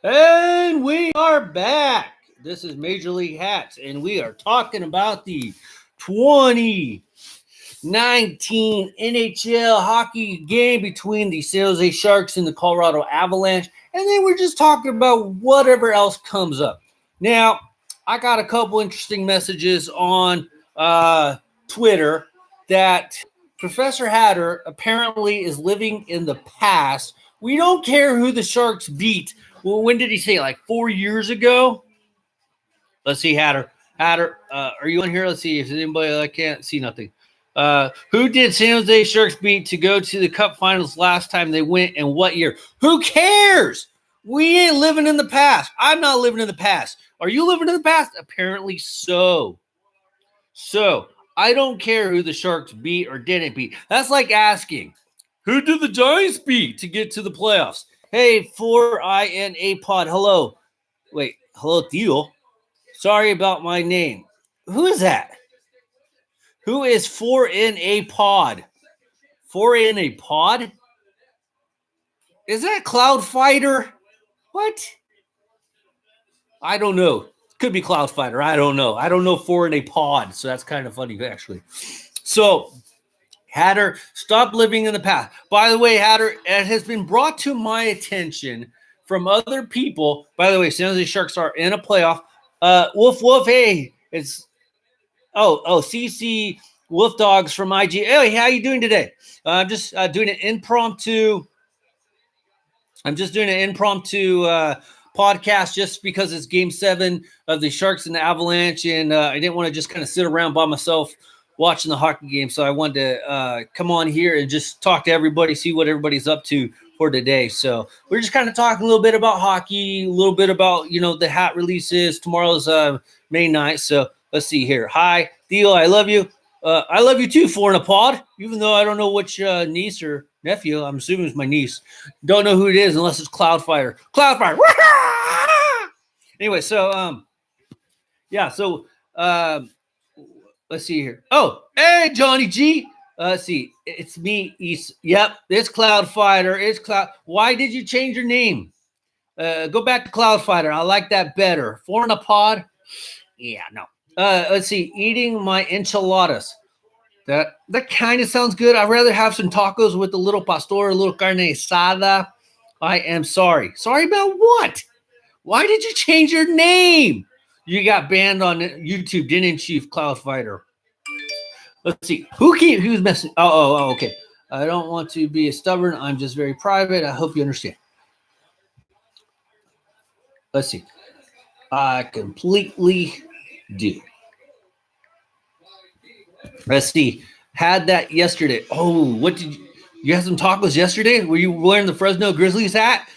And we are back. This is Major League Hats, and we are talking about the 2019 NHL hockey game between the San Jose Sharks and the Colorado Avalanche. And then we're just talking about whatever else comes up. Now, I got a couple interesting messages on Twitter that Professor Hatter apparently is living in the past. We don't care who the Sharks beat. Well, when did he say? Like 4 years ago? Let's see, Hatter. Hatter, are you on here? Let's see if there's anybody. I can't see nothing. Who did San Jose Sharks beat to go to the Cup Finals last time they went, and what year? Who cares? We ain't living in the past. I'm not living in the past. Are you living in the past? Apparently so. So I don't care who the Sharks beat or didn't beat. That's like asking, who did the Giants beat to get to the playoffs? Hey, 4INA pod. Hello. Wait, hello, Theo. Sorry about my name. Who is that? Who is 4NA pod? 4NA pod? Is that Cloud Fighter? What? I don't know. Could be Cloud Fighter. I don't know. I don't know 4NA pod, so that's kind of funny, actually. So, Hatter, stop living in the past. By the way, Hatter, it has been brought to my attention from other people. By the way, San Jose Sharks are in a playoff. Wolf, hey, it's CC Wolf Dogs from IG. Hey, how you doing today? I'm just doing an impromptu. I'm just doing an impromptu podcast just because it's Game 7 of the Sharks and the Avalanche, and I didn't want to just kind of sit around by myself watching the hockey game, so I wanted to come on here and just talk to everybody, see what everybody's up to for today. So we're just kind of talking a little bit about hockey, a little bit about, the hat releases. Tomorrow's May 9th, so let's see here. Hi, Theo, I love you. I love you too, Four in a Pod, even though I don't know which niece or nephew. I'm assuming it's my niece. Don't know who it is unless it's Cloudfire. Cloudfire! Anyway, so, let's see here. Oh, hey, Johnny G. Let's see. It's me, East. Yep, it's Cloud Fighter. It's Cloud. Why did you change your name? Go back to Cloud Fighter. I like that better. Four in a Pod? Yeah, no. Let's see. Eating my enchiladas. That kind of sounds good. I'd rather have some tacos with a little pastor, a little carne asada. I am sorry. Sorry about what? Why did you change your name? You got banned on YouTube, didn't you, Cloud Fighter? Let's see. Who's messing? Oh, okay. I don't want to be stubborn. I'm just very private. I hope you understand. Let's see. I completely do. Let's see. Had that yesterday. Oh, what did you had some tacos yesterday? Were you wearing the Fresno Grizzlies hat?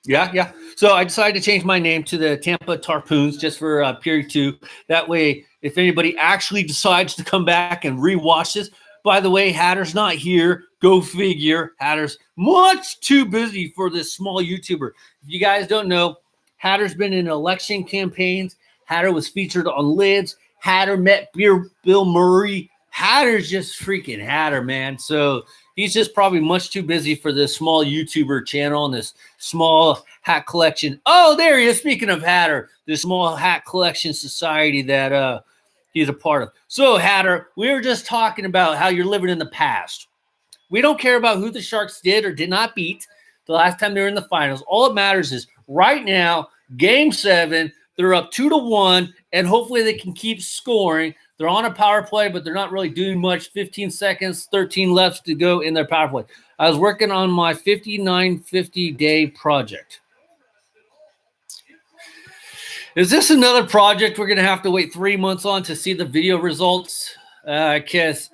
Yeah. So I decided to change my name to the Tampa Tarpoons just for period 2. That way, if anybody actually decides to come back and rewatch this, by the way, Hatter's not here. Go figure. Hatter's much too busy for this small YouTuber. If you guys don't know, Hatter's been in election campaigns. Hatter was featured on Lids. Hatter met Bill Murray. Hatter's just freaking Hatter, man. So he's just probably much too busy for this small YouTuber channel and this small hat collection. Oh, there he is. Speaking of Hatter, this small hat collection society that he's a part of. So, Hatter, we were just talking about how you're living in the past. We don't care about who the Sharks did or did not beat the last time they were in the finals. All that matters is right now, Game 7, they're up 2-1, and hopefully they can keep scoring. They're on a power play, but they're not really doing much. 15 seconds, 13 left to go in their power play. I was working on my 5950-day project. Is this another project we're going to have to wait 3 months on to see the video results? Because,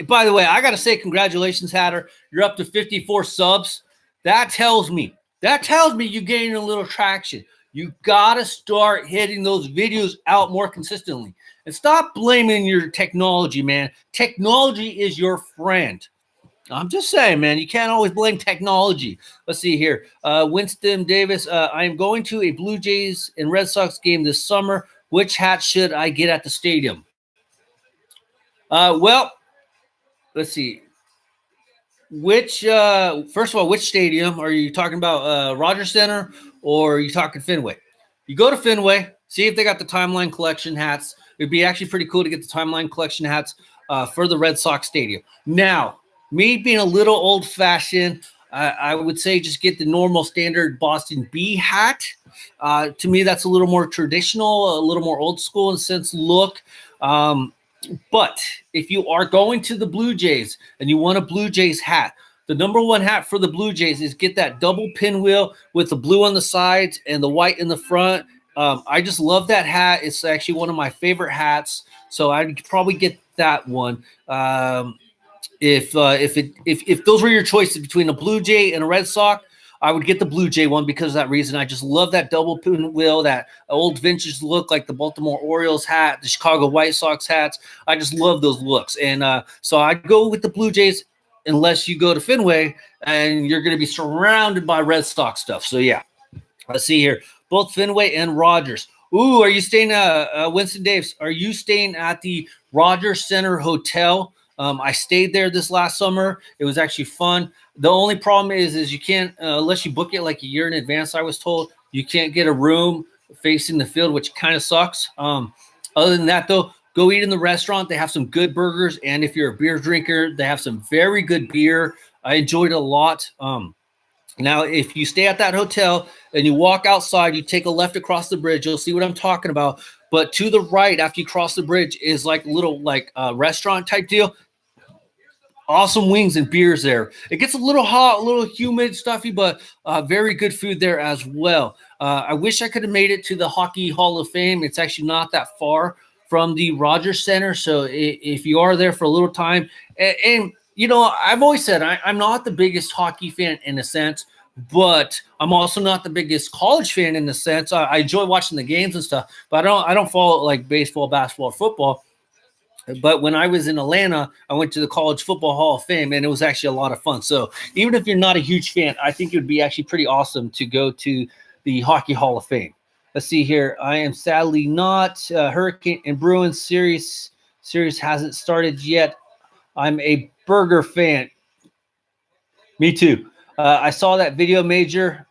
by the way, I got to say congratulations, Hatter. You're up to 54 subs. That tells me you're gaining a little traction. You got to start hitting those videos out more consistently. And stop blaming your technology, man. Technology is your friend. I'm just saying, man, you can't always blame technology. Let's see here. Winston Davis, I am going to a Blue Jays and Red Sox game this summer. Which hat should I get at the stadium? Well, let's see. Which first of all, which stadium are you talking about? Rogers Center or are you talking Fenway? You go to Fenway, see if they got the Timeline Collection hats. It'd be actually pretty cool to get the Timeline Collection hats for the Red Sox Stadium. Now, me being a little old fashioned, I would say just get the normal standard Boston B hat. To me, that's a little more traditional, a little more old school in a sense look. But if you are going to the Blue Jays and you want a Blue Jays hat, the number one hat for the Blue Jays is get that double pinwheel with the blue on the sides and the white in the front. I just love that hat. It's actually one of my favorite hats, so I'd probably get that one. If those were your choices between a Blue Jay and a Red Sox, I would get the Blue Jay one because of that reason. I just love that double pinwheel, that old vintage look like the Baltimore Orioles hat, the Chicago White Sox hats. I just love those looks. And so I'd go with the Blue Jays unless you go to Fenway and you're going to be surrounded by Red Sox stuff. So, yeah, let's see here. Both Fenway and Rogers. Ooh, are you staying Winston Davis, are you staying at the Rogers Center Hotel? I stayed there this last summer. It was actually fun. The only problem is you can't, unless you book it like a year in advance, I was told, you can't get a room facing the field, which kind of sucks. Other than that, though, go eat in the restaurant. They have some good burgers. And if you're a beer drinker, they have some very good beer. I enjoyed it a lot. Now, if you stay at that hotel and you walk outside, you take a left across the bridge, you'll see what I'm talking about. But to the right, after you cross the bridge, is like a little restaurant type deal. Awesome wings and beers there. It gets a little hot, a little humid, stuffy, but very good food there as well. I wish I could have made it to the Hockey Hall of Fame. It's actually not that far from the Rogers Center. So if you are there for a little time, and you know, I've always said I'm not the biggest hockey fan in a sense, but I'm also not the biggest college fan in a sense. I enjoy watching the games and stuff, but I don't follow like baseball, basketball, football. But when I was in Atlanta, I went to the College Football Hall of Fame, and it was actually a lot of fun. So even if you're not a huge fan, I think it would be actually pretty awesome to go to the Hockey Hall of Fame. Let's see here. I am sadly not. Hurricane and Bruins series hasn't started yet. I'm a Burger fan. Me too. I saw that video, Major.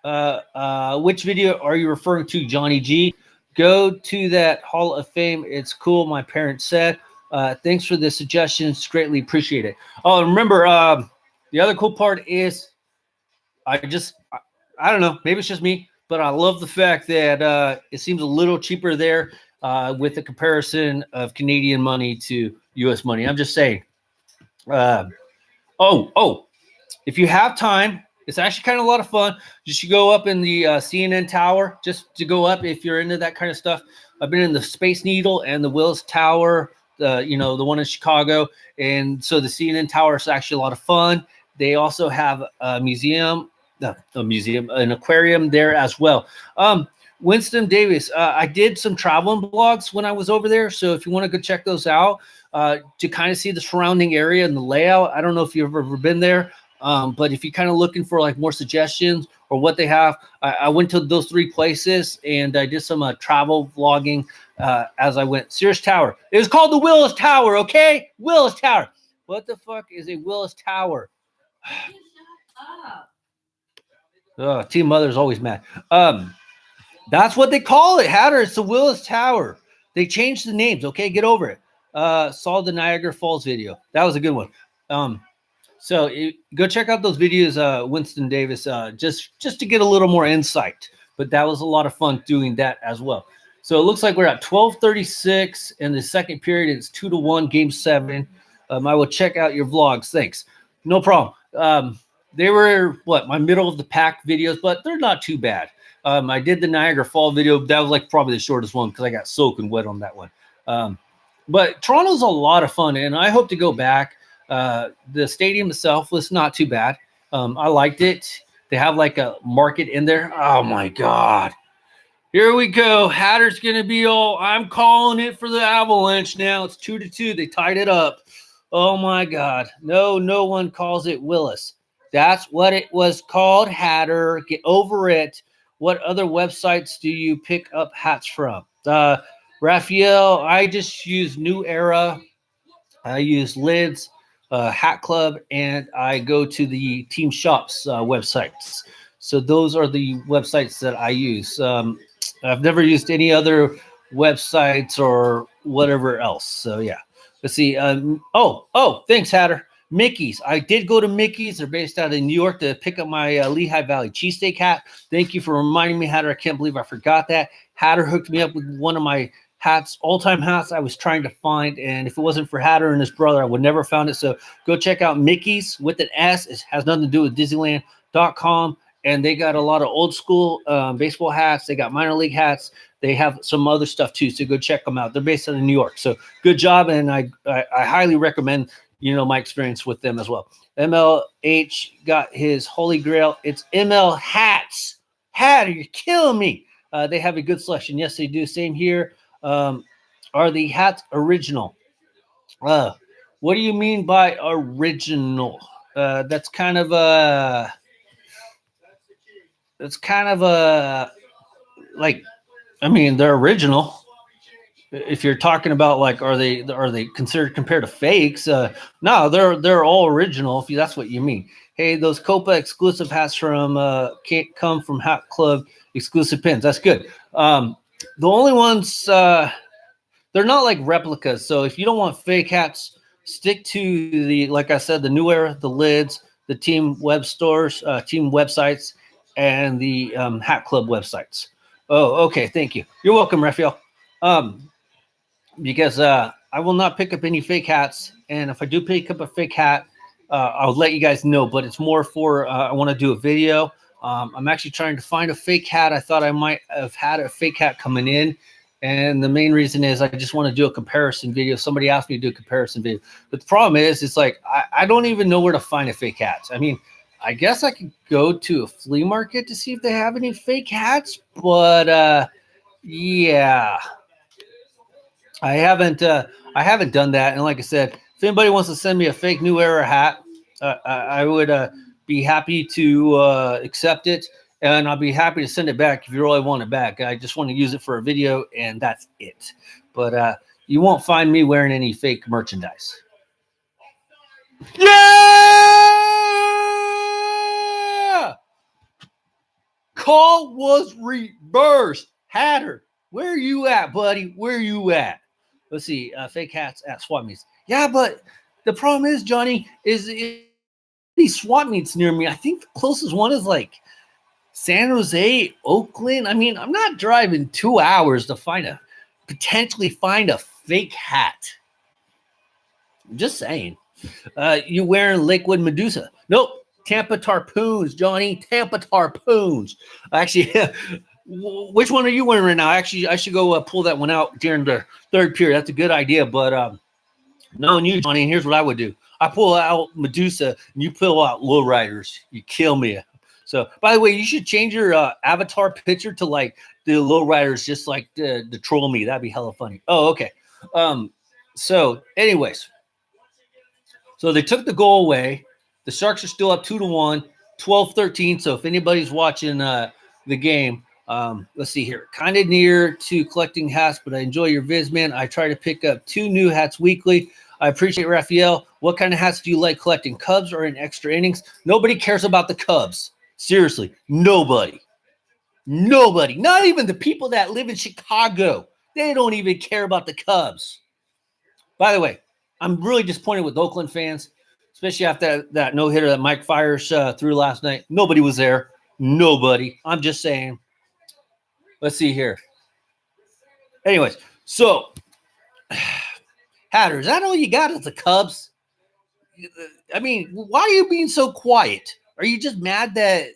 Which video are you referring to, Johnny G? Go to that Hall of Fame. It's cool, my parents said. Thanks for the suggestions. Greatly appreciate it. Oh, remember, the other cool part is I don't know. Maybe it's just me, but I love the fact that it seems a little cheaper there with the comparison of Canadian money to U.S. money. I'm just saying. If you have time, it's actually kind of a lot of fun. You should go up in the CNN Tower just to go up if you're into that kind of stuff. I've been in the Space Needle and the Willis Tower, the one in Chicago. And so the CNN Tower is actually a lot of fun. They also have a museum, an aquarium there as well. Winston Davis, I did some traveling blogs when I was over there. So if you want to go check those out to kind of see the surrounding area and the layout, I don't know if you've ever been there. But if you're kind of looking for like more suggestions or what they have, I went to those 3 places and I did some travel vlogging as I went. Sears Tower. It was called the Willis Tower, okay? Willis Tower. What the fuck is a Willis Tower? Team Mother's always mad. That's what they call it, Hatter. It's the Willis Tower. They changed the names, okay? Get over it. Saw the Niagara Falls video. That was a good one. So go check out those videos, Winston Davis, just to get a little more insight. But that was a lot of fun doing that as well. So it looks like we're at 12:36 in the second period. It's 2-1, Game 7. I will check out your vlogs. Thanks. No problem. They were my middle of the pack videos, but they're not too bad. I did the Niagara Fall video. That was like probably the shortest one because I got soaking wet on that one. But Toronto's a lot of fun, and I hope to go back. The stadium itself was not too bad. I liked it. They have like a market in there. Oh my God. Here we go. Hatter's going to be I'm calling it for the Avalanche now. It's 2-2. They tied it up. Oh my God. No one calls it Willis. That's what it was called, Hatter. Get over it. What other websites do you pick up hats from? Raphael, I just use New Era. I use Lids. Hat Club, and I go to the team shops websites. So those are the websites that I use. I've never used any other websites or whatever else. So yeah, let's see. Thanks, Hatter. Mickey's. I did go to Mickey's. They're based out in New York to pick up my Lehigh Valley cheesesteak hat. Thank you for reminding me, Hatter. I can't believe I forgot that. Hatter hooked me up with one of my hats, all-time hats I was trying to find, and if it wasn't for Hatter and his brother, I would never have found it. So go check out Mickey's with an S. It has nothing to do with Disneyland.com, and they got a lot of old school baseball hats. They got minor league hats. They have some other stuff too, so go check them out. They're based out of New York, so good job, and I highly recommend my experience with them as well. MLH got his holy grail. It's ML hats. Hatter, you're killing me. They have a good selection. Yes, they do. Same here. Are the hats original? What do you mean by original? That's kind of a like, I mean, they're original. If you're talking about like, are they considered compared to fakes? No, they're all original. If that's what you mean. Hey, those Copa exclusive hats from can't come from Hat Club exclusive pins. That's good. The only ones they're not like replicas. So if you don't want fake hats, stick to the, like I said, the New Era, the lids, the team web stores, team websites, and the Hat Club websites. Oh, okay. Thank you. You're welcome, Raphael. Because I will not pick up any fake hats. And if I do pick up a fake hat, I'll let you guys know. But it's more for I want to do a video. I'm actually trying to find a fake hat. I thought I might have had a fake hat coming in. And the main reason is I just want to do a comparison video. Somebody asked me to do a comparison video. But the problem is, it's like I don't even know where to find a fake hat. I mean, I guess I could go to a flea market to see if they have any fake hats. But yeah. I haven't done that, and like I said, if anybody wants to send me a fake New Era hat, I would be happy to accept it, and I'll be happy to send it back if you really want it back. I just want to use it for a video, and that's it. But you won't find me wearing any fake merchandise. Yeah! Call was reversed. Hatter, where you at, buddy? Where you at? Let's see, fake hats at swap meets. Yeah, but the problem is, Johnny, is these swap meets near me. I think the closest one is like San Jose, Oakland. I mean, I'm not driving 2 hours to potentially find a fake hat. I'm just saying. You wearing Lakewood Medusa? Nope. Tampa Tarpoons, Johnny. Tampa Tarpoons. Actually, which one are you wearing right now? Actually, I should go pull that one out during the third period. That's a good idea. But knowing you, Johnny, here's what I would do. I pull out Medusa, and you pull out Lowriders. You kill me. So, by the way, you should change your avatar picture to like the Lowriders, just like to troll me. That'd be hella funny. Oh, okay. So, anyways. So they took the goal away. The Sharks are still up 2-1, 12-13. So if anybody's watching the game, let's see here. Kind of near to collecting hats, but I enjoy your vids, man. I try to pick up 2 new hats weekly. I appreciate Raphael. What kind of hats do you like collecting? Cubs or in extra innings? Nobody cares about the Cubs. Seriously, nobody. Nobody. Not even the people that live in Chicago. They don't even care about the Cubs. By the way, I'm really disappointed with Oakland fans, especially after that no-hitter that Mike Fiers threw last night. Nobody was there. Nobody. I'm just saying. Let's see here. Anyways, so, Hatter, is that all you got is the Cubs? I mean, why are you being so quiet? Are you just mad that,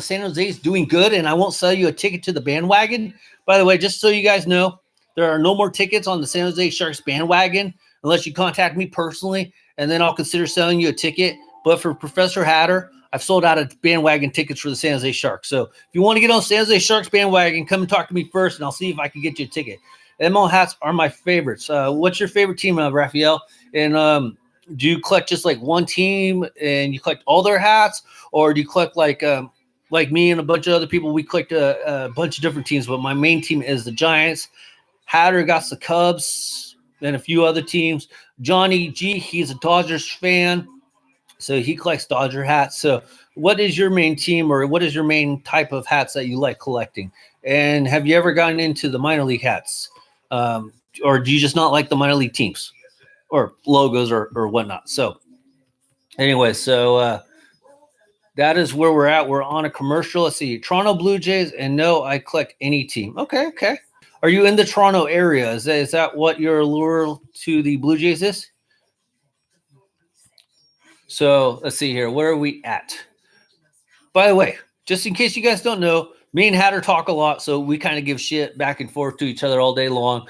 San Jose is doing good and I won't sell you a ticket to the bandwagon? By the way, just so you guys know, there are no more tickets on the San Jose Sharks bandwagon unless you contact me personally, and then I'll consider selling you a ticket. But for Professor Hatter, I've sold out of bandwagon tickets for the San Jose Sharks. So if you want to get on San Jose Sharks bandwagon, come and talk to me first, and I'll see if I can get you a ticket. ML hats are my favorites. What's your favorite team, Raphael? And do you collect just like one team and you collect all their hats, or do you collect like me and a bunch of other people? We collect a bunch of different teams, but my main team is the Giants. Hatter got the Cubs. and a few other teams. Johnny G, he's a Dodgers fan, so he collects Dodger hats. So what is your main team, or what is your main type of hats that you like collecting? And have you ever gotten into the minor league hats? Or do you just not like the minor league teams or logos or whatnot? So anyway, so that is where we're at. We're on a commercial. Let's see, Toronto Blue Jays, and no, I collect any team. Okay. Are you in the Toronto area? Is that what your allure to the Blue Jays is? So let's see here. Where are we at? By the way, just in case you guys don't know, me and Hatter talk a lot, so we kind of give shit back and forth to each other all day long.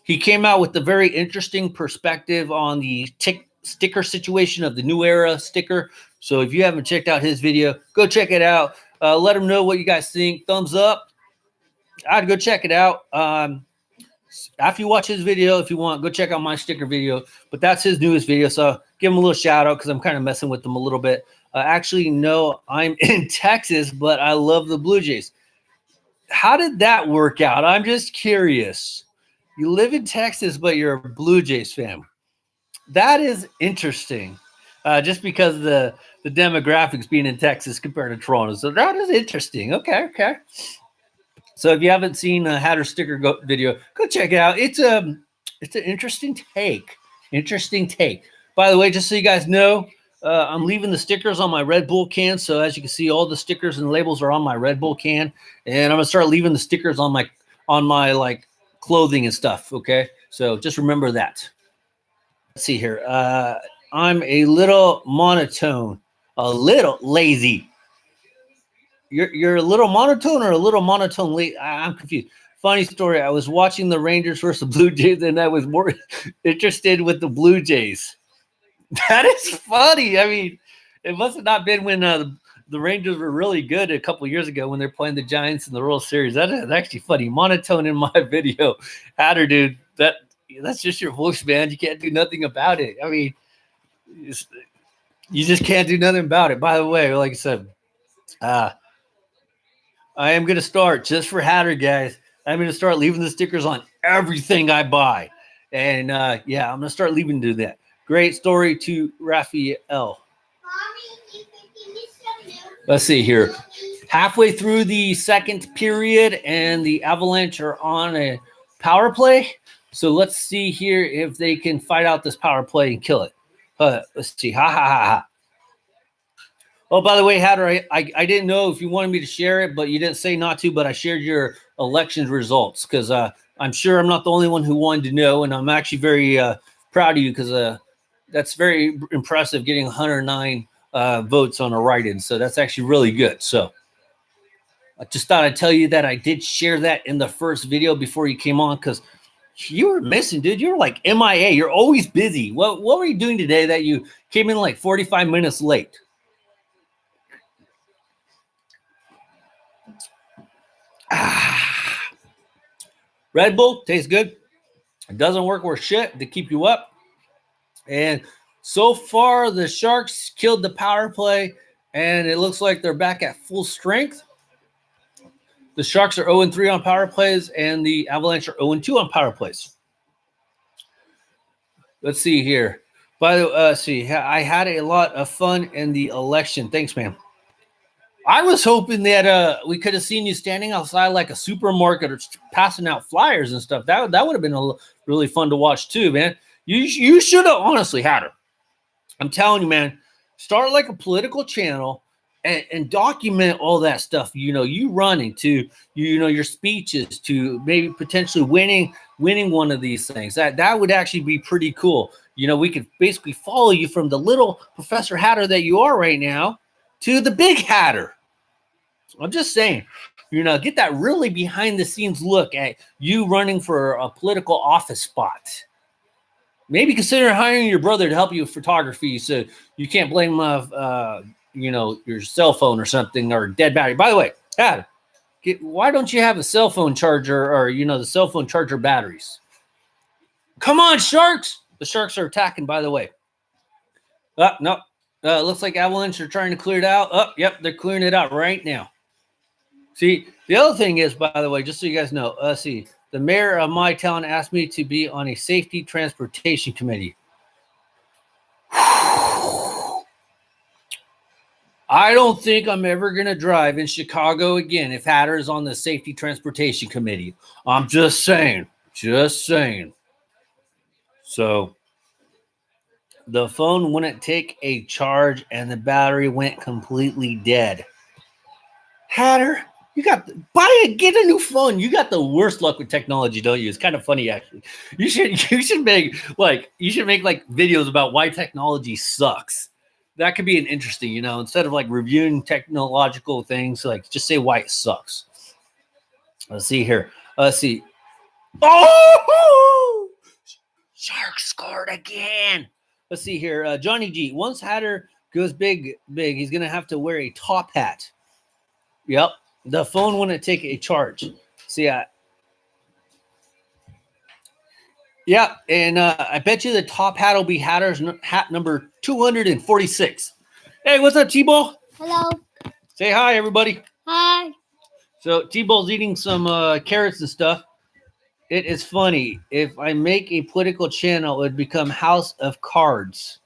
He came out with a very interesting perspective on the sticker situation of the New Era sticker. So if you haven't checked out his video, go check it out. Let him know what you guys think. Thumbs up. I'd go check it out. After you watch his video, if you want, go check out my sticker video. But that's his newest video, so give him a little shout out because I'm kind of messing with him a little bit. Actually, no, I'm in Texas, but I love the Blue Jays. How did that work out? I'm just curious. You live in Texas, but you're a Blue Jays fan. That is interesting, just because of the demographics being in Texas compared to Toronto. So that is interesting. Okay. So if you haven't seen a Hatter sticker video, go check it out. It's an interesting take. By the way, just so you guys know, I'm leaving the stickers on my Red Bull can. So as you can see, all the stickers and labels are on my Red Bull can, and I'm gonna start leaving the stickers on my like clothing and stuff. Okay, so just remember that. Let's see here. I'm a little monotone, a little lazy. You're a little monotone or a little monotone late? I'm confused. Funny story. I was watching the Rangers versus the Blue Jays, and I was more interested with the Blue Jays. That is funny. I mean, it must have not been when the Rangers were really good a couple years ago when they're playing the Giants in the World Series. That is actually funny. Monotone in my video. Hatter, dude, that's just your voice, man. You can't do nothing about it. I mean, you just can't do nothing about it. By the way, like I said, I am going to start, just for Hatter, guys, I'm going to start leaving the stickers on everything I buy. And, yeah, I'm going to start leaving to do that. Great story to Raphael. Let's see here. Halfway through the second period, and the Avalanche are on a power play. So let's see here if they can fight out this power play and kill it. Let's see. Ha. Oh, by the way, Hatter, I didn't know if you wanted me to share it, but you didn't say not to, but I shared your election results because I'm sure I'm not the only one who wanted to know, and I'm actually very proud of you because that's very impressive, getting 109 votes on a write-in. So that's actually really good. So I just thought I'd tell you that I did share that in the first video before you came on because you were missing, dude. You were like MIA. You're always busy. What were you doing today that you came in like 45 minutes late? Red Bull tastes good. It doesn't work worth shit to keep you up. And so far, the Sharks killed the power play, and it looks like they're back at full strength. The Sharks are 0-3 on power plays, and the Avalanche are 0-2 on power plays. Let's see here. By the way, I had a lot of fun in the election. Thanks, man. I was hoping that we could have seen you standing outside like a supermarket or passing out flyers and stuff. That would have been really fun to watch too, man. You should have honestly had her. I'm telling you, man. Start like a political channel and document all that stuff. You know, you running to your speeches to maybe potentially winning one of these things. That would actually be pretty cool. You know, we could basically follow you from the little Professor Hatter that you are right now to the big Hatter. I'm just saying, get that really behind the scenes look at you running for a political office spot. Maybe consider hiring your brother to help you with photography so you can't blame your cell phone or something or dead battery. By the way, Hatter, why don't you have a cell phone charger or, the cell phone charger batteries? Come on, Sharks. The Sharks are attacking, by the way. No. Looks like Avalanche are trying to clear it out. Yep, they're clearing it out right now. See, the other thing is, by the way, just so you guys know, The mayor of my town asked me to be on a safety transportation committee. I don't think I'm ever going to drive in Chicago again if Hatter is on the safety transportation committee. I'm just saying. Just saying. So the phone wouldn't take a charge and the battery went completely dead. Hatter, you got get a new phone. You got the worst luck with technology, don't you? It's kind of funny actually. You should make videos about why technology sucks. That could be an interesting, instead of like reviewing technological things, like just say why it sucks. Let's see here. Let's see. Oh, Sharks scored again. Let's see here. Johnny G. Once Hatter goes big, he's gonna have to wear a top hat. Yep. The phone wouldn't take a charge. See, yeah, and I bet you the top hat will be Hatter's hat number 246. Hey, what's up, T-Ball? Hello. Say hi, everybody. Hi. So T-Ball's eating some carrots and stuff. It is funny. If I make a political channel, it would become House of Cards.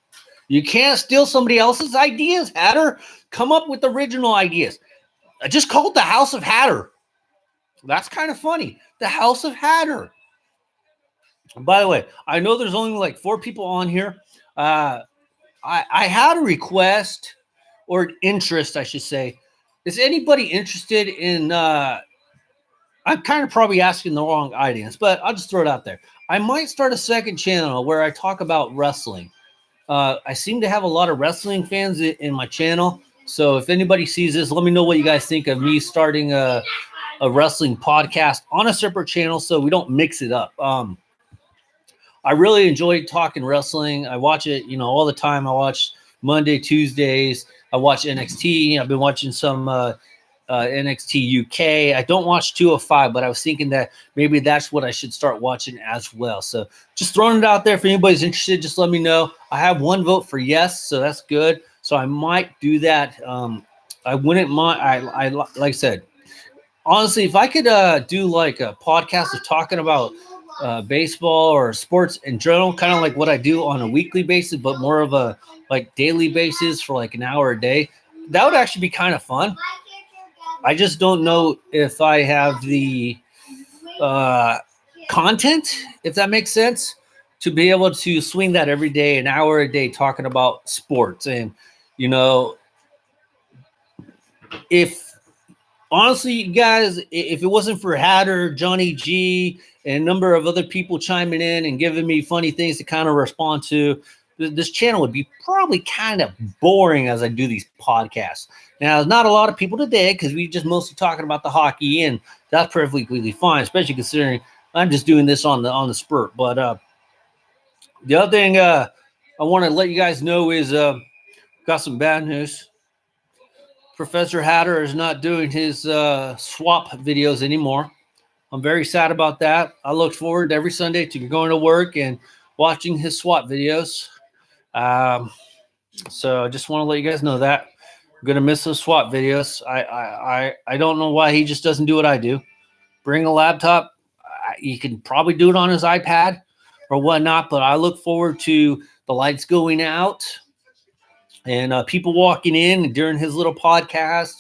You can't steal somebody else's ideas, Hatter. Come up with original ideas. I just call it the House of Hatter. That's kind of funny. The House of Hatter. By the way, I know there's only like 4 people on here. I had a request or an interest, I should say. Is anybody interested in I'm kind of probably asking the wrong audience, but I'll just throw it out there. I might start a second channel where I talk about wrestling. I seem to have a lot of wrestling fans in my channel. So if anybody sees this, let me know what you guys think of me starting a wrestling podcast on a separate channel so we don't mix it up. I really enjoy talking wrestling. I watch it, all the time. I watch Monday, Tuesdays. I watch NXT. I've been watching some NXT UK. I don't watch 205, but I was thinking that maybe that's what I should start watching as well. So just throwing it out there. If anybody's interested, just let me know. I have 1 vote for yes, so that's good. So I might do that. I wouldn't mind. I like I said, honestly, if I could do like a podcast of talking about baseball or sports in general, kind of like what I do on a weekly basis, but more of a like daily basis for like an hour a day, that would actually be kind of fun. I just don't know if I have the content, if that makes sense, to be able to swing that every day, an hour a day, talking about sports. And, if honestly, you guys, if it wasn't for Hatter, Johnny G, and a number of other people chiming in and giving me funny things to kind of respond to, this channel would be probably kind of boring as I do these podcasts. Now, there's not a lot of people today because we just mostly talking about the hockey, and that's perfectly fine, especially considering I'm just doing this on the spurt. But the other thing I want to let you guys know is got some bad news. Professor Hatter is not doing his swap videos anymore. I'm very sad about that. I look forward every Sunday to going to work and watching his swap videos. So I just want to let you guys know that I'm gonna miss those swap videos. I don't know why he just doesn't do what I do. Bring a laptop. He can probably do it on his iPad or whatnot. But I look forward to the lights going out and people walking in during his little podcast.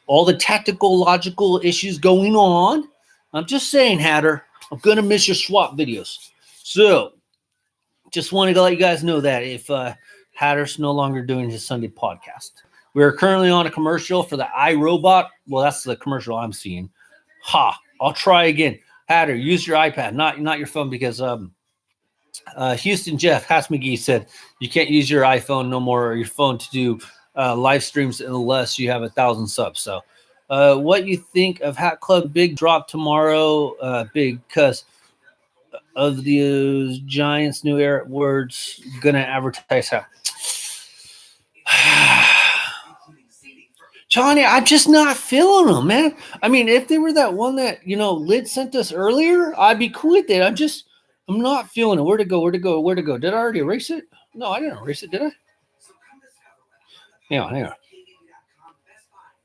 All the tactical, logical issues going on. I'm just saying, Hatter, I'm gonna miss your swap videos. So just wanted to let you guys know that if Hatter's no longer doing his Sunday podcast. We're currently on a commercial for the iRobot. Well, that's the commercial I'm seeing. I'll try again. Hatter, use your iPad, not your phone, because Houston Jeff Hass McGee said you can't use your iPhone no more or your phone to do live streams unless you have 1,000 subs. So what you think of Hat Club big drop tomorrow? Big because of the Giants' new era words gonna advertise how. Johnny, I'm just not feeling them, man. I mean, if they were that one that Lid sent us earlier, I'd be cool with it. I'm not feeling it. Where to go? Did I already erase it? No, I didn't erase it, did I? Hang on.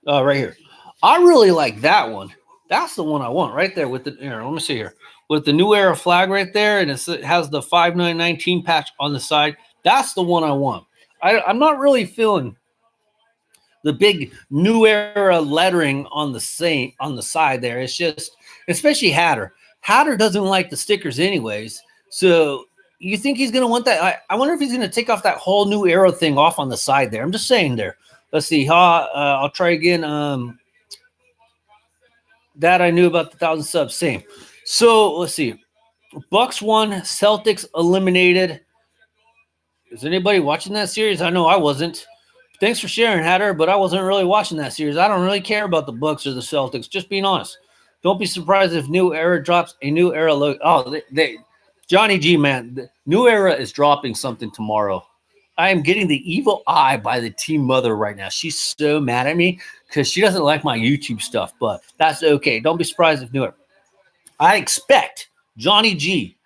Oh, right here. I really like that one. That's the one I want right there with the here. Let me see here with the New Era flag right there, and it has the 5919 patch on the side. That's the one I want. I'm not really feeling the big New Era lettering on the side there. It's just, especially Hatter. Hatter doesn't like the stickers anyways. So you think he's going to want that? I wonder if he's going to take off that whole New Era thing off on the side there. I'm just saying there. Let's see. I'll try again. That I knew about the 1,000 subs. Same. So let's see. Bucks won. Celtics eliminated. Is anybody watching that series? I know I wasn't. Thanks for sharing, Hatter, but I wasn't really watching that series. I don't really care about the Bucks or the Celtics. Just being honest. Don't be surprised if New Era drops a New Era logo. Oh, Johnny G, man, the New Era is dropping something tomorrow. I am getting the evil eye by the team mother right now. She's so mad at me because she doesn't like my YouTube stuff, but that's okay. Don't be surprised if New Era. I expect Johnny G.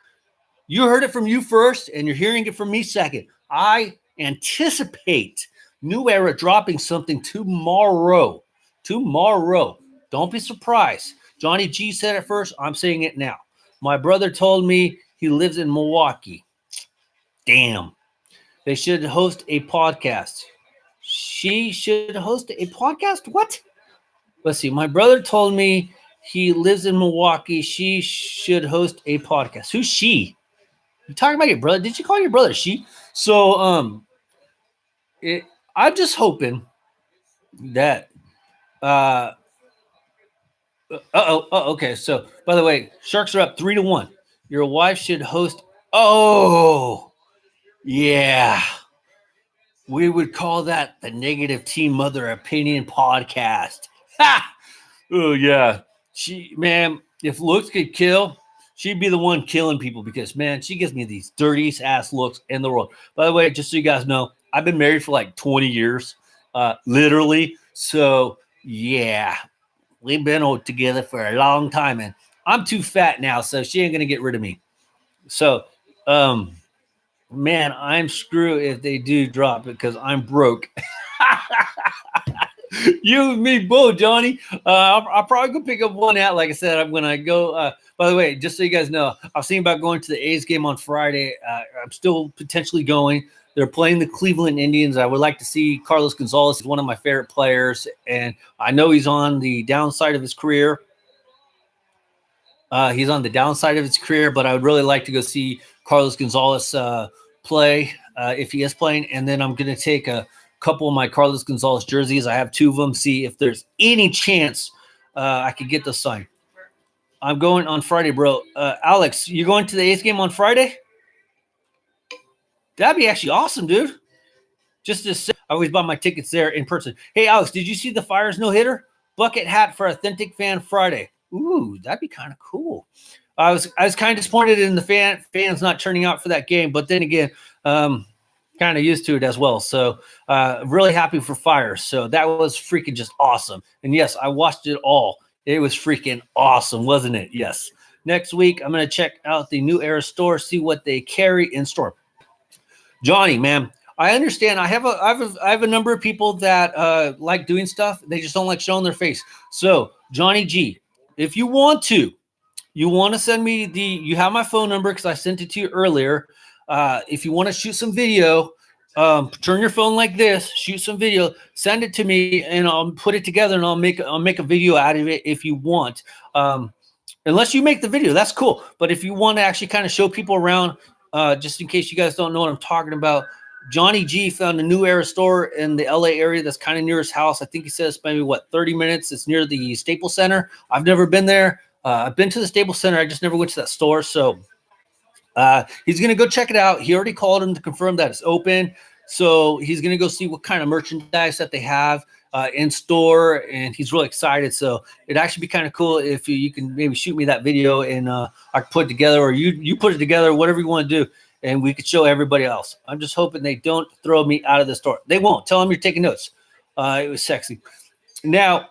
You heard it from you first, and you're hearing it from me second. I anticipate New Era dropping something tomorrow. Tomorrow. Don't be surprised. Johnny G said it first. I'm saying it now. My brother told me he lives in Milwaukee. Damn. They should host a podcast. She should host a podcast? What? Let's see. My brother told me he lives in Milwaukee. She should host a podcast. Who's she? You talking about your brother? Did you call your brother she? So, I'm just hoping that. Okay. So, by the way, Sharks are up 3-1. Your wife should host. Oh, yeah. We would call that the Negative Team Mother Opinion Podcast. Ha! Oh, yeah. She, man, if looks could kill, she'd be the one killing people because, man, she gives me these dirtiest ass looks in the world. By the way, just so you guys know, I've been married for like 20 years, literally. So, yeah, we've been together for a long time, and I'm too fat now, so she ain't going to get rid of me. So, man, I'm screwed if they do drop it because I'm broke. You and me both, Johnny. I'll probably go pick up one out. Like I said, when I go. By the way, just so you guys know, I was thinking about going to the A's game on Friday. I'm still potentially going. They're playing the Cleveland Indians. I would like to see Carlos Gonzalez. He's one of my favorite players, and I know he's on the downside of his career. But I would really like to go see Carlos Gonzalez play if he is playing. And then I'm going to take a couple of my Carlos Gonzalez jerseys. I have 2 of them. See if there's any chance I could get the signed. I'm going on Friday, bro. Alex, you going to the A's game on Friday? That'd be actually awesome, dude. Just to say, I always buy my tickets there in person. Hey, Alex, did you see the Fires no-hitter? Bucket hat for Authentic Fan Friday. Ooh, that'd be kind of cool. I was kind of disappointed in the fans not turning out for that game, but then again, kind of used to it as well. So really happy for Fires. So that was freaking just awesome. And yes, I watched it all. It was freaking awesome, wasn't it? Yes. Next week, I'm going to check out the New Era store, see what they carry in store. Johnny, man, I understand. I have a number of people that like doing stuff. They just don't like showing their face. So Johnny G, if you want to send me you have my phone number because I sent it to you earlier. If you want to shoot some video, turn your phone like this, shoot some video, send it to me, and I'll put it together and I'll make a video out of it if you want. Unless you make the video, that's cool. But if you want to actually kind of show people around, just in case you guys don't know what I'm talking about, Johnny G found a New Era store in the LA area that's kind of near his house. I think he says maybe 30 minutes. It's near the Staples Center. I've never been there. I've been to the Staples Center. I just never went to that store. So he's going to go check it out. He already called him to confirm that it's open. So he's going to go see what kind of merchandise that they have in store. And he's really excited. So it'd actually be kind of cool if you can maybe shoot me that video and I can put it together, or you put it together, whatever you want to do. And we could show everybody else. I'm just hoping they don't throw me out of the store. They won't. Tell them you're taking notes. It was sexy. Now,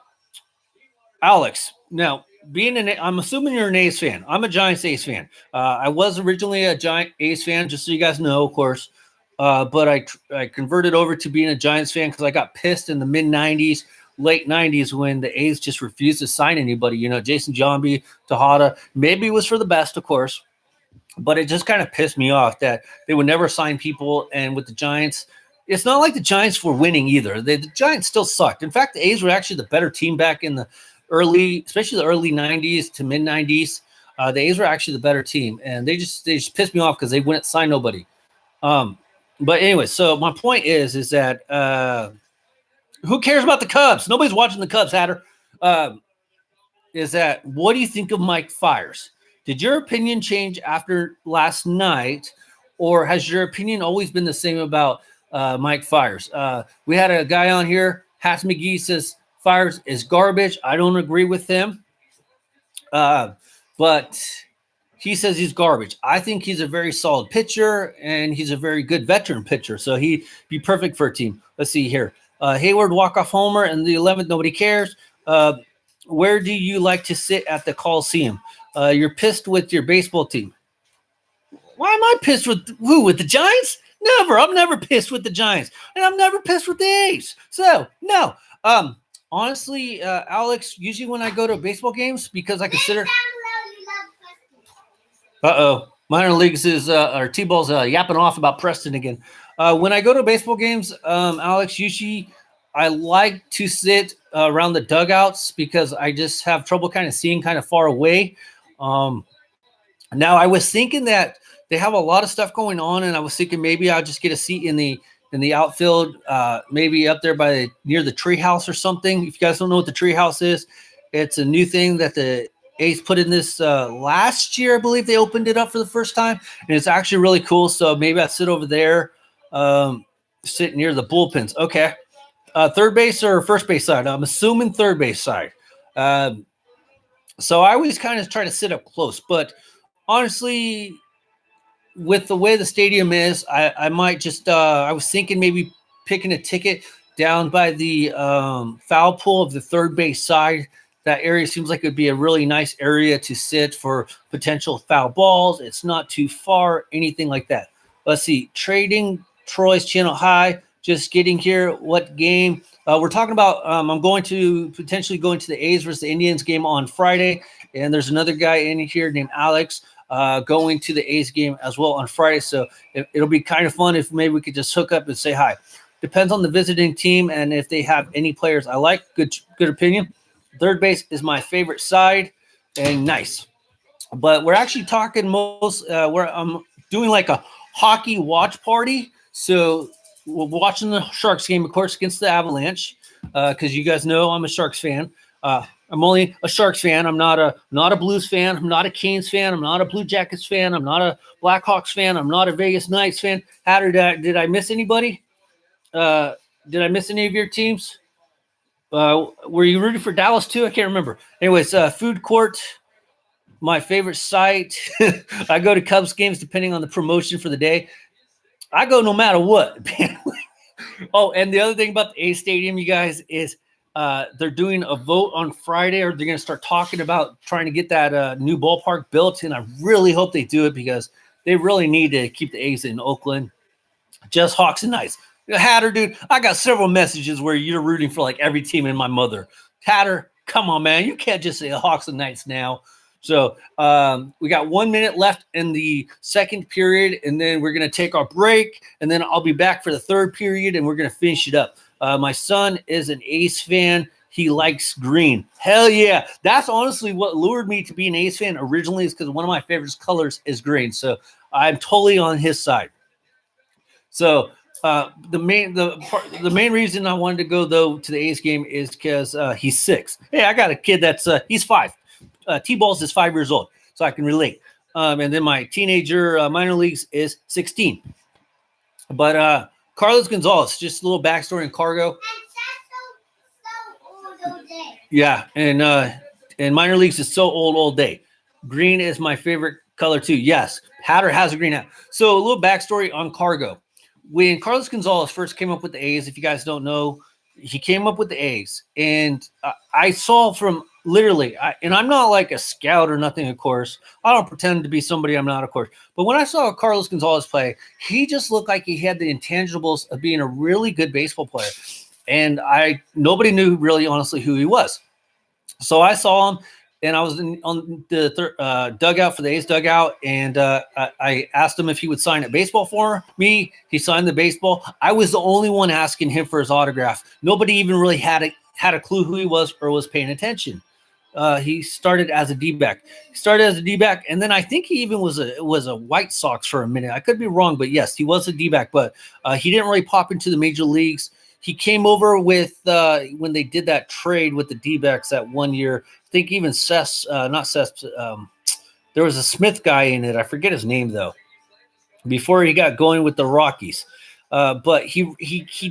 Alex, I'm assuming you're an A's fan. I'm a Giants A's fan. I was originally a Giant A's fan, just so you guys know, of course. But I converted over to being a Giants fan because I got pissed in the mid-'90s late 90s when the A's just refused to sign anybody. Jason Giambi, Tejada, maybe it was for the best, of course, but it just kind of pissed me off that they would never sign people. And with the Giants, it's not like the Giants were winning either. The Giants still sucked. In fact, the A's were actually the better team back in the especially the early 90s to mid 90s. The A's were actually the better team, and they just pissed me off because they wouldn't sign nobody. But anyway, so my point is that who cares about the Cubs? Nobody's watching the Cubs, Hatter. Is that what do you think of Mike Fiers? Did your opinion change after last night, or has your opinion always been the same about Mike Fiers? We had a guy on here, Hats McGee, says Fiers is garbage. I don't agree with him, but he says he's garbage. I think he's a very solid pitcher, and he's a very good veteran pitcher, so he'd be perfect for a team. Let's see here. Hayward walk-off homer in the 11th. Nobody cares. Where do you like to sit at the Coliseum? You're pissed with your baseball team. Why am I pissed with who? With the Giants? Never. I'm never pissed with the Giants, and I'm never pissed with the A's. So no. Honestly, Alex, usually when I go to baseball games, because I consider. Minor leagues is or T-ball's yapping off about Preston again. When I go to baseball games, Alex, usually I like to sit around the dugouts because I just have trouble kind of seeing kind of far away. Now I was thinking that they have a lot of stuff going on, and I was thinking maybe I'll just get a seat in the outfield, maybe up there near the treehouse or something. If you guys don't know what the treehouse is, it's a new thing that the A's put in this last year. I believe they opened it up for the first time, and it's actually really cool. So maybe I sit over there, sit near the bullpens. Okay. Third base or first base side? I'm assuming third base side. So I always kind of try to sit up close, but honestly, with the way the stadium is, I might just I was thinking maybe picking a ticket down by the foul pole of the third base side. That area seems like it would be a really nice area to sit for potential foul balls. It's not too far, anything like that. Let's see. Trading Troy's channel. Hi, just getting here. What game? We're talking about I'm going to potentially going to the A's versus the Indians game on Friday. And there's another guy in here named Alex going to the A's game as well on Friday. So it'll be kind of fun if maybe we could just hook up and say hi. Depends on the visiting team and if they have any players I like. Good opinion. Third base is my favorite side, and nice. But we're actually talking where I'm doing like a hockey watch party. So we're watching the Sharks game, of course, against the Avalanche, because you guys know I'm a Sharks fan. I'm only a Sharks fan. I'm not a Blues fan. I'm not a Canes fan. I'm not a Blue Jackets fan. I'm not a Blackhawks fan. I'm not a Vegas Knights fan. Hatter, did I miss anybody? Did I miss any of your teams? Were you rooting for Dallas too? I can't remember. Anyways, food court, my favorite site. I go to Cubs games depending on the promotion for the day. I go no matter what. Oh, and the other thing about the A Stadium, you guys, is they're doing a vote on Friday, or they're going to start talking about trying to get that new ballpark built. And I really hope they do it because they really need to keep the A's in Oakland. Just Hawks and Knights. Hatter, dude, I got several messages where you're rooting for like every team in my mother. Hatter, come on, man. You can't just say Hawks and Knights now. So we got 1 minute left in the second period, and then we're going to take our break, and then I'll be back for the third period, and we're going to finish it up. My son is an A's fan. He likes green. Hell yeah. That's honestly what lured me to be an A's fan originally, is because one of my favorite colors is green. So I'm totally on his side. So the main reason I wanted to go though to the A's game is because he's 6. Hey, I got a kid that's he's 5. T-Balls is 5 years old, so I can relate. And then my teenager minor leagues is 16. But Carlos Gonzalez, just a little backstory in Cargo. Yeah, and minor leagues is so old all day. Green is my favorite color too. Yes, Hatter has a green hat. So a little backstory on Cargo. When Carlos Gonzalez first came up with the A's, if you guys don't know, he came up with the A's. And I saw from literally, and I'm not like a scout or nothing, of course. I don't pretend to be somebody I'm not, of course. But when I saw Carlos Gonzalez play, he just looked like he had the intangibles of being a really good baseball player. and nobody knew really honestly who he was. So I saw him, and I was on the dugout for the A's dugout, and I asked him if he would sign a baseball for me. He signed the baseball. I was the only one asking him for his autograph. Nobody even really had a clue who he was or was paying attention. He started as a D-back. And then I think he even was a White Sox for a minute. I could be wrong, but yes, he was a D-back. But he didn't really pop into the major leagues. He came over with when they did that trade with the D-backs that one year. I think even not Seth. There was a Smith guy in it. I forget his name though. Before he got going with the Rockies. But he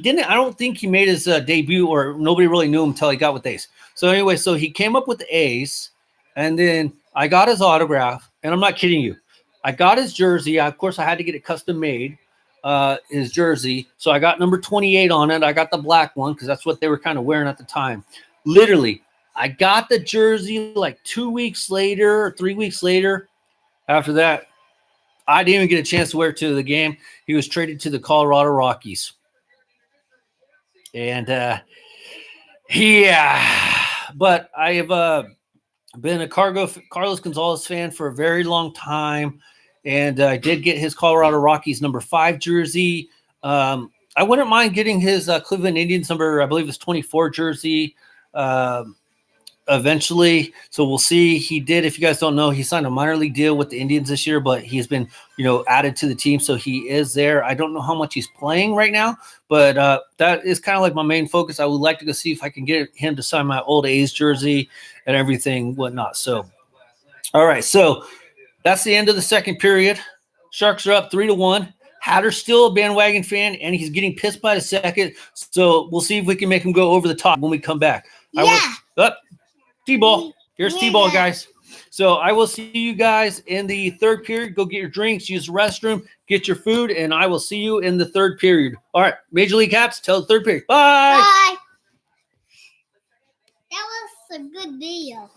didn't. I don't think he made his debut, or nobody really knew him until he got with the A's. So anyway, so he came up with the A's, and then I got his autograph, and I'm not kidding you. I got his jersey. Of course, I had to get it custom made, his jersey. So I got number 28 on it. I got the black one because that's what they were kind of wearing at the time. Literally, I got the jersey like 2 weeks later or 3 weeks later. After that, I didn't even get a chance to wear it to the game. He was traded to the Colorado Rockies. And but I have been a Carlos Gonzalez fan for a very long time. And I did get his Colorado Rockies number 5 jersey. I wouldn't mind getting his Cleveland Indians number, I believe it's 24 jersey. Eventually, so we'll see. He did, if you guys don't know, he signed a minor league deal with the Indians this year, but he's been, added to the team, so he is there. I don't know how much he's playing right now, but that is kind of like my main focus. I would like to go see if I can get him to sign my old A's jersey and everything, whatnot. So, all right, so that's the end of the second period. Sharks are up 3-1. Hatter's still a bandwagon fan, and he's getting pissed by the second. So we'll see if we can make him go over the top when we come back. Yeah. T-ball. Here's T-ball, guys. So I will see you guys in the third period. Go get your drinks, use the restroom, get your food, and I will see you in the third period. All right, Major League Caps, till the third period. Bye. Bye. That was a good video.